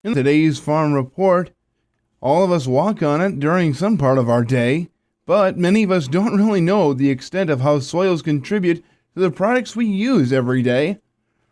In today's Farm Report, all of us walk on it during some part of our day, but many of us don't really know the extent of how soils contribute to the products we use every day.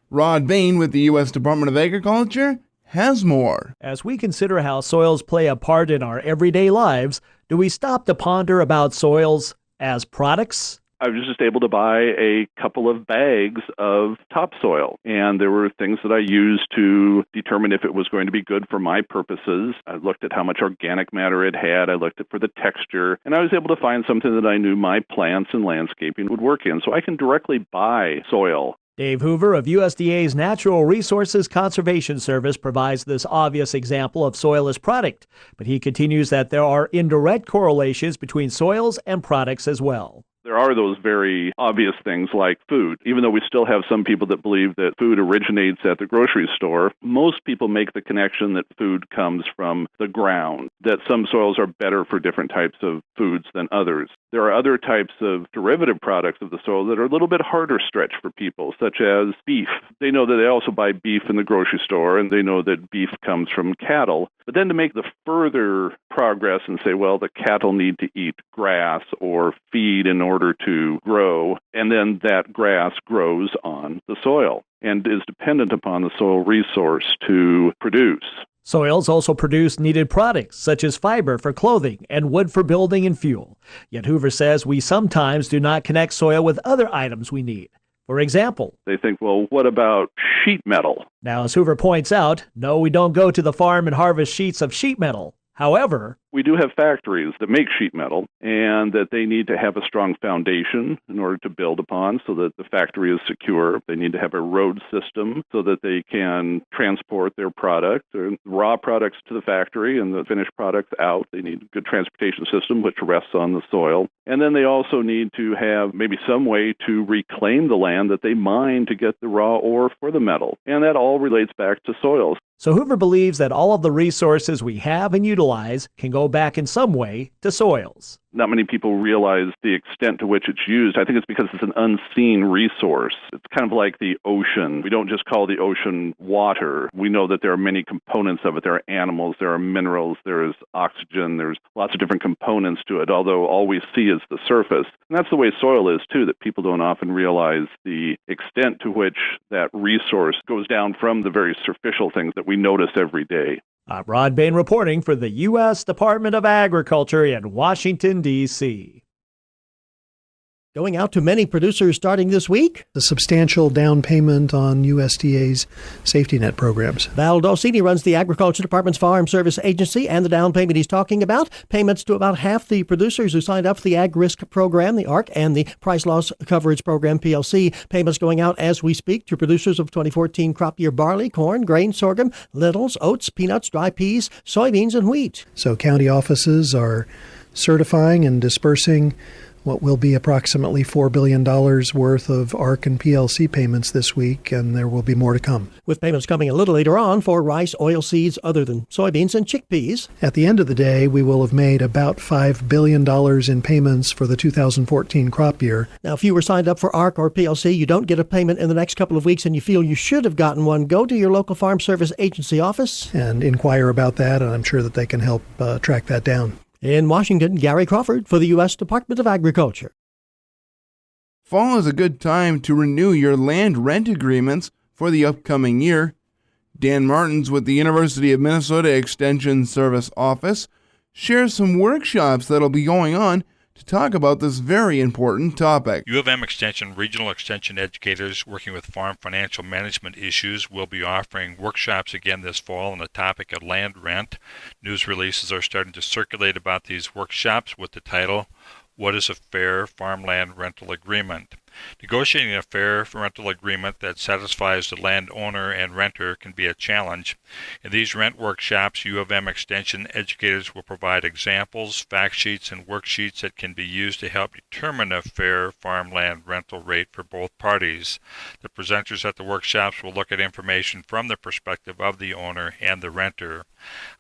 Rod Bain with the U.S. Department of Agriculture has more. As we consider how soils play a part in our everyday lives, do we stop to ponder about soils as products? I was just able to buy a couple of bags of topsoil, and there were things that I used to determine if it was going to be good for my purposes. I looked at how much organic matter it had. I looked at for the texture, and I was able to find something that I knew my plants and landscaping would work in. So I can directly buy soil. Dave Hoover of USDA's Natural Resources Conservation Service provides this obvious example of soil as product, but he continues that there are indirect correlations between soils and products as well. There are those very obvious things like food. Even though we still have some people that believe that food originates at the grocery store, most people make the connection that food comes from the ground, that some soils are better for different types of foods than others. There are other types of derivative products of the soil that are a little bit harder stretch for people, such as beef. They know that they also buy beef in the grocery store, and they know that beef comes from cattle. But then to make the further progress and say, well, the cattle need to eat grass or feed in order to grow, and then that grass grows on the soil and is dependent upon the soil resource to produce. Soils also produce needed products, such as fiber for clothing and wood for building and fuel. Yet Hoover says we sometimes do not connect soil with other items we need. For example, they think, well, what about sheet metal? Now, as Hoover points out, no, we don't go to the farm and harvest sheets of sheet metal. However, we do have factories that make sheet metal, and that they need to have a strong foundation in order to build upon so that the factory is secure. They need to have a road system so that they can transport their product, or raw products to the factory and the finished products out. They need a good transportation system which rests on the soil. And then they also need to have maybe some way to reclaim the land that they mine to get the raw ore for the metal. And that all relates back to soils. So Hoover believes that all of the resources we have and utilize can go back in some way to soils. Not many people realize the extent to which it's used. I think it's because it's an unseen resource. It's kind of like the ocean. We don't just call the ocean water. We know that there are many components of it. There are animals, there are minerals, there is oxygen, there's lots of different components to it, although all we see is the surface. And that's the way soil is, too, that people don't often realize the extent to which that resource goes down from the very superficial things that we notice every day. I'm Rod Bain reporting for the U.S. Department of Agriculture in Washington, D.C. Going out to many producers starting this week. A substantial down payment on USDA's safety net programs. Val Dosini runs the Agriculture Department's Farm Service Agency, and the down payment he's talking about, payments to about half the producers who signed up for the Ag Risk Program, the ARC, and the Price Loss Coverage Program, PLC. Payments going out as we speak to producers of 2014 crop year barley, corn, grain, sorghum, lentils, oats, peanuts, dry peas, soybeans, and wheat. So county offices are certifying and dispersing what will be approximately $4 billion worth of ARC and PLC payments this week, and there will be more to come. With payments coming a little later on for rice, oilseeds other than soybeans, and chickpeas. At the end of the day, we will have made about $5 billion in payments for the 2014 crop year. Now, if you were signed up for ARC or PLC, you don't get a payment in the next couple of weeks and you feel you should have gotten one, go to your local Farm Service Agency office and inquire about that, and I'm sure that they can help track that down. In Washington, Gary Crawford for the U.S. Department of Agriculture. Fall is a good time to renew your land rent agreements for the upcoming year. Dan Martins with the University of Minnesota Extension Service Office shares some workshops that'll be going on to talk about this very important topic. U of M Extension regional extension educators working with farm financial management issues will be offering workshops again this fall on the topic of land rent. News releases are starting to circulate about these workshops with the title, What is a Fair Farmland Rental Agreement? Negotiating a fair rental agreement that satisfies the landowner and renter can be a challenge. In these rent workshops, U of M Extension educators will provide examples, fact sheets, and worksheets that can be used to help determine a fair farmland rental rate for both parties. The presenters at the workshops will look at information from the perspective of the owner and the renter.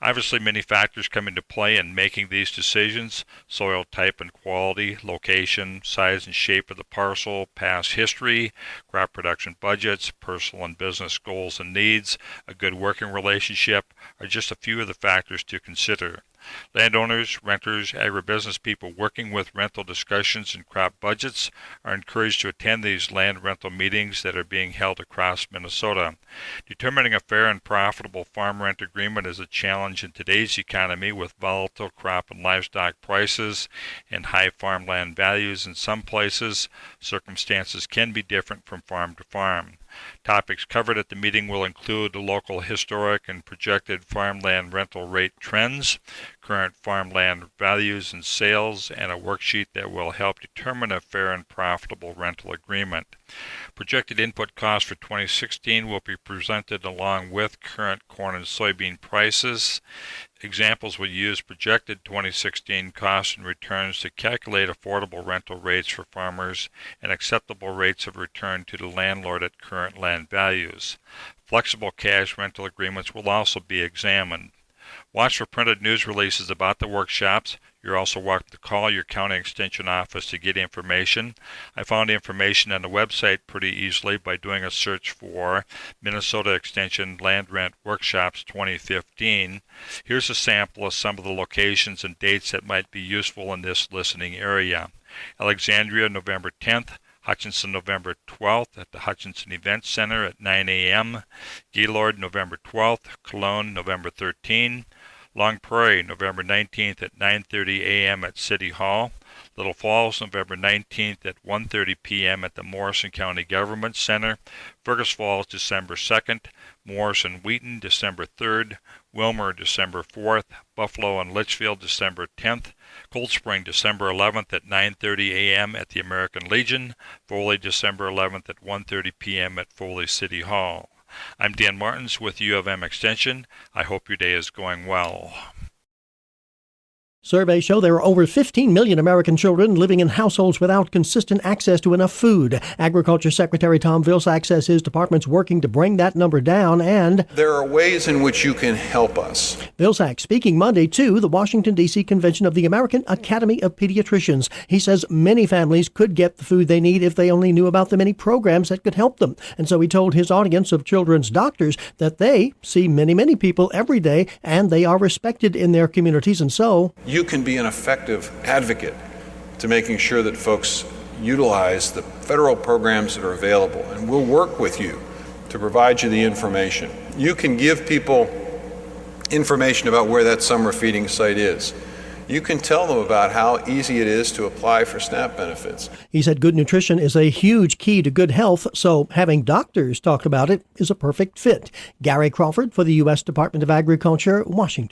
Obviously, many factors come into play in making these decisions: soil type and quality, location, size and shape of the parcel, potential, past history, crop production budgets, personal and business goals and needs, a good working relationship are just a few of the factors to consider. Landowners, renters, agribusiness people working with rental discussions and crop budgets are encouraged to attend these land rental meetings that are being held across Minnesota. Determining a fair and profitable farm rent agreement is a challenge in today's economy with volatile crop and livestock prices and high farmland values in some places. Circumstances can be different from farm to farm. Topics covered at the meeting will include local historic and projected farmland rental rate trends, current farmland values and sales, and a worksheet that will help determine a fair and profitable rental agreement. Projected input costs for 2016 will be presented along with current corn and soybean prices. Examples will use projected 2016 costs and returns to calculate affordable rental rates for farmers and acceptable rates of return to the landlord at current land values. Flexible cash rental agreements will also be examined. Watch for printed news releases about the workshops. You're also welcome to call your county extension office to get information. I found information on the website pretty easily by doing a search for Minnesota Extension Land Rent Workshops 2015. Here's a sample of some of the locations and dates that might be useful in this listening area. Alexandria, November 10th. Hutchinson, November 12th at the Hutchinson Event Center at 9 a.m. Gaylord, November 12th. Cologne, November 13th. Long Prairie, November 19th at 9:30 a.m. at City Hall. Little Falls, November 19th at 1:30 p.m. at the Morrison County Government Center. Fergus Falls, December 2nd. Morris and Wheaton, December 3rd. Wilmer, December 4th. Buffalo and Litchfield, December 10th. Cold Spring, December 11th at 9:30 a.m. at the American Legion. Foley, December 11th at 1:30 p.m. at Foley City Hall. I'm Dan Martins with U of M Extension. I hope your day is going well. Surveys show there are over 15 million American children living in households without consistent access to enough food. Agriculture Secretary Tom Vilsack says his department's working to bring that number down, and there are ways in which you can help us. Vilsack speaking Monday to the Washington, D.C. convention of the American Academy of Pediatricians. He says many families could get the food they need if they only knew about the many programs that could help them. And so he told his audience of children's doctors that they see many people every day, and they are respected in their communities, and so you can be an effective advocate to making sure that folks utilize the federal programs that are available, and we'll work with you to provide you the information. You can give people information about where that summer feeding site is. You can tell them about how easy it is to apply for SNAP benefits. He said good nutrition is a huge key to good health, so having doctors talk about it is a perfect fit. Gary Crawford for the U.S. Department of Agriculture, Washington.